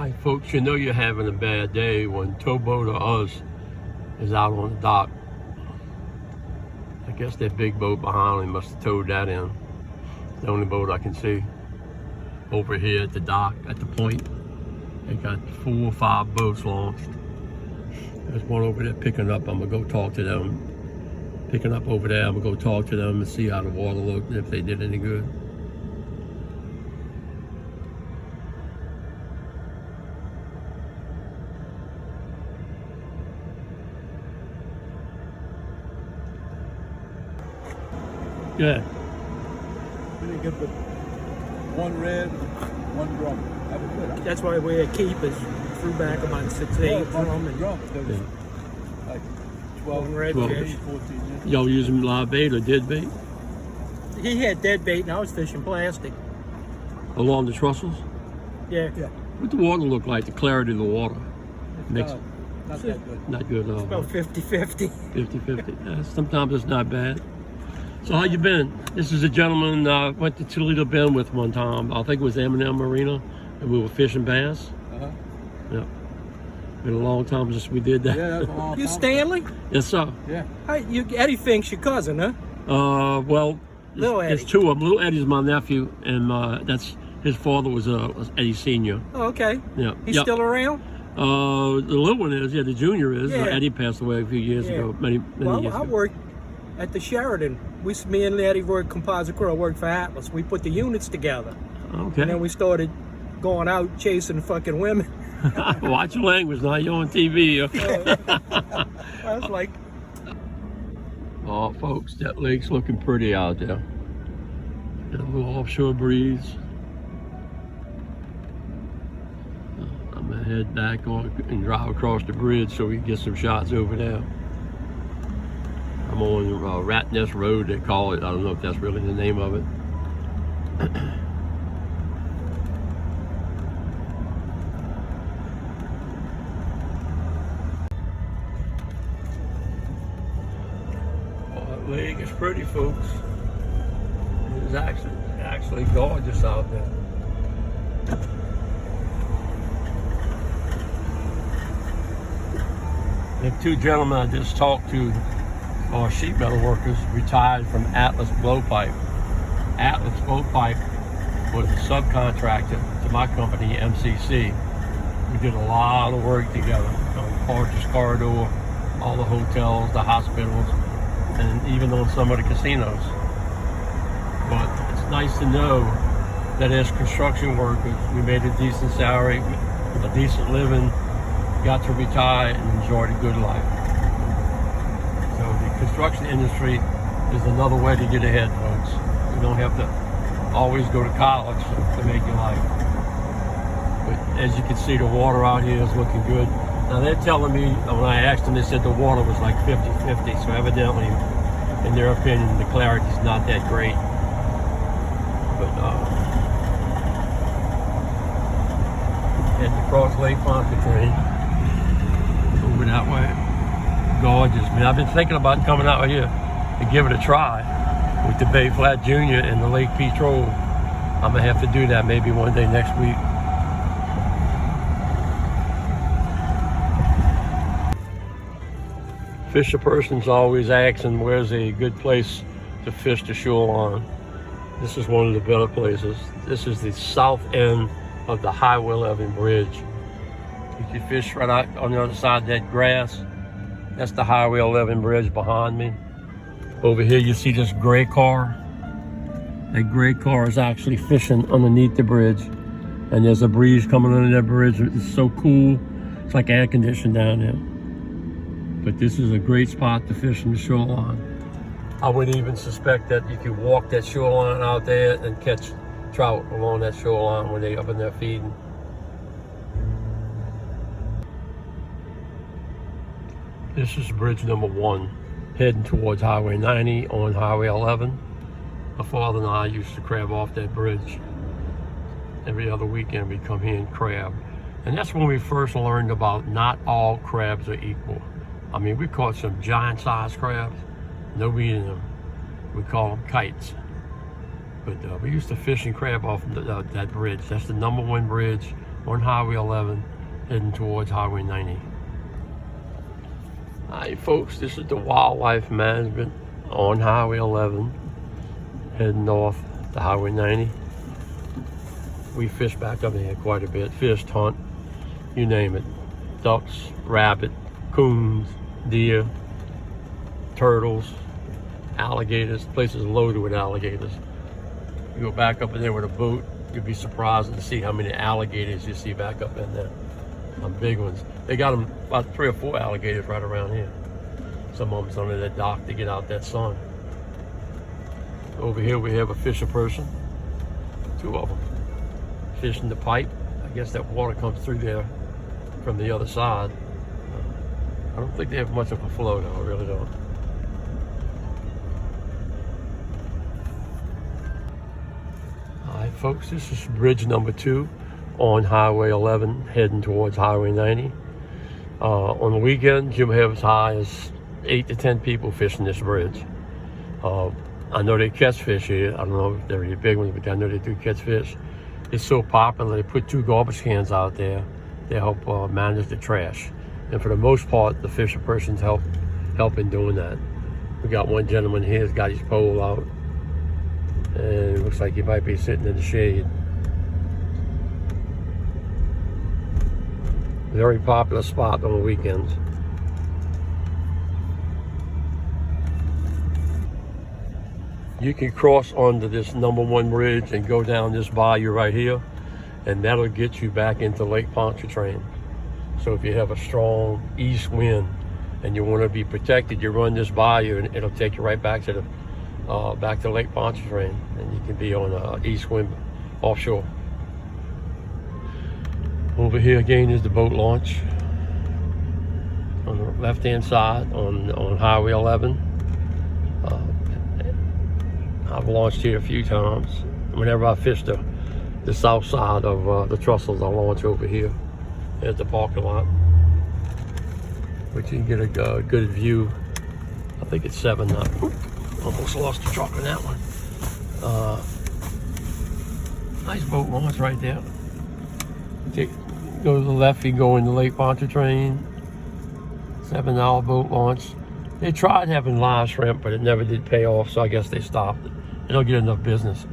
Hi folks, you know you're having a bad day when towboat or us is out on the dock. I guess that big boat behind me must have towed that in. The only boat I can see. Over here at the dock, at the point, they got 4 or 5 boats launched. There's one over there picking up. I'm gonna go talk to them. Picking up over there, I'm gonna go talk to them and see how the water looked, if they did any good. Yeah. Really good with one red, one drum. That was good. That's why we had keepers. Threw back about 6-8 drum and Like 12 red 12. fish. 14 inches. Y'all using live bait or dead bait? He had dead bait and I was fishing plastic. Along the trestles? Yeah. Yeah. What the water look like? The clarity of the water? Makes Not that good. not good at all. About 50-50. 50-50. Yeah, sometimes it's not bad. So how you been? This is a gentleman I went to Toledo Bend with one time. I think it was M&M Marina, and we were fishing bass. Uh-huh. Yeah. Been a long time since we did that. Yeah, that's a long You time. Stanley? Yes, sir. Yeah. Eddie thinks your cousin, huh? Well, Little it's Eddie. 2 of them. Little Eddie's my nephew, and that's his father was Eddie Senior. Oh, okay. Yeah. He's Yep. still around? The little one is, yeah. The junior is. Yeah. Eddie passed away a few years Yeah. ago, many Well, years I ago. worked at the Sheridan. Me and Eddie worked composite crew. I worked for Atlas. We put the units together. Okay. And then we started going out chasing fucking women. Watch your language, now you're on TV. I was like, Oh, folks, that lake's looking pretty out there. Got a little offshore breeze. I'm gonna head back on and drive across the bridge so we can get some shots over there. I'm on Rat Nest Road, they call it. I don't know if that's really the name of it. Oh, that lake is pretty, folks. It's actually gorgeous out there. The 2 gentlemen I just talked to are sheet metal workers retired from Atlas Blowpipe. Atlas Blowpipe was a subcontractor to my company, MCC. We did a lot of work together on Fortress Corridor, all the hotels, the hospitals, and even on some of the casinos. But it's nice to know that as construction workers, we made a decent salary, a decent living, got to retire and enjoy the good life. So the construction industry is another way to get ahead, folks. You don't have to always go to college to make your life. But as you can see, the water out here is looking good. Now they're telling me, when I asked them, they said the water was like 50-50. So evidently, in their opinion, the clarity's not that great. But heading across Lake Pontchartrain, over that way. Gorgeous, man. I've been thinking about coming out here to give it a try with the Bay Flat Junior and the Lake Petrol. I'm gonna have to do that maybe one day next week. Fisherpersons always asking where's a good place to fish the shoreline. This is one of the better places. This is the south end of the Highway 11 bridge. You can fish right out on the other side of that grass. That's the Highway 11 bridge behind me. Over here you see this gray car. That gray car is actually fishing underneath the bridge. And there's a breeze coming under that bridge. It's so cool. It's like air conditioned down there. But this is a great spot to fish in the shoreline. I wouldn't even suspect that you could walk that shoreline out there and catch trout along that shoreline when they're up in there feeding. This is bridge number 1, heading towards Highway 90 on Highway 11. My father and I used to crab off that bridge. Every other weekend we come here and crab. And that's when we first learned about not all crabs are equal. I mean, we caught some giant sized crabs, no eating them. We call them kites. But we used to fish and crab off that bridge. That's the #1 bridge on Highway 11 heading towards Highway 90. Hi folks, this is the wildlife management on Highway 11 heading north to Highway 90. We fish back up in here quite a bit, fished, hunt, you name it. Ducks, rabbit, coons, deer, turtles, alligators. The place is loaded with alligators. You go back up in there with a boat, you'd be surprised to see how many alligators you see back up in there. Some big ones. They got them about 3 or 4 alligators right around here. Some of them's under that dock to get out that sun. Over here we have a fisher person, 2 of them, fishing the pipe. I guess that water comes through there from the other side. I don't think they have much of a flow though, I really don't. Alright folks, this is bridge number 2 on Highway 11 heading towards Highway 90. On the weekends you may have as high as 8 to 10 people fishing this bridge. I know they catch fish here. I don't know if they're really big ones, but I know they do catch fish. It's so popular, they put 2 garbage cans out there. They help manage the trash. And for the most part, the fisher persons help in doing that. We got one gentleman here who's got his pole out. And it looks like he might be sitting in the shade. Very popular spot on the weekends. You can cross onto this number 1 bridge and go down this bayou right here, and that'll get you back into Lake Pontchartrain. So if you have a strong east wind and you want to be protected, you run this bayou and it'll take you right back to Lake Pontchartrain, and you can be on east wind offshore. Over here again is the boat launch on the left-hand side on Highway 11. I've launched here a few times. Whenever I fish the south side of the trestles, I launch over here at the parking lot, which you can get a good view. I think it's 7 now. Oop, almost lost the truck on that one. Nice boat launch right there. Go to the left, you go into Lake Pontchartrain. $7 boat launch. They tried having live shrimp, but it never did pay off, so I guess they stopped. They don't get enough business.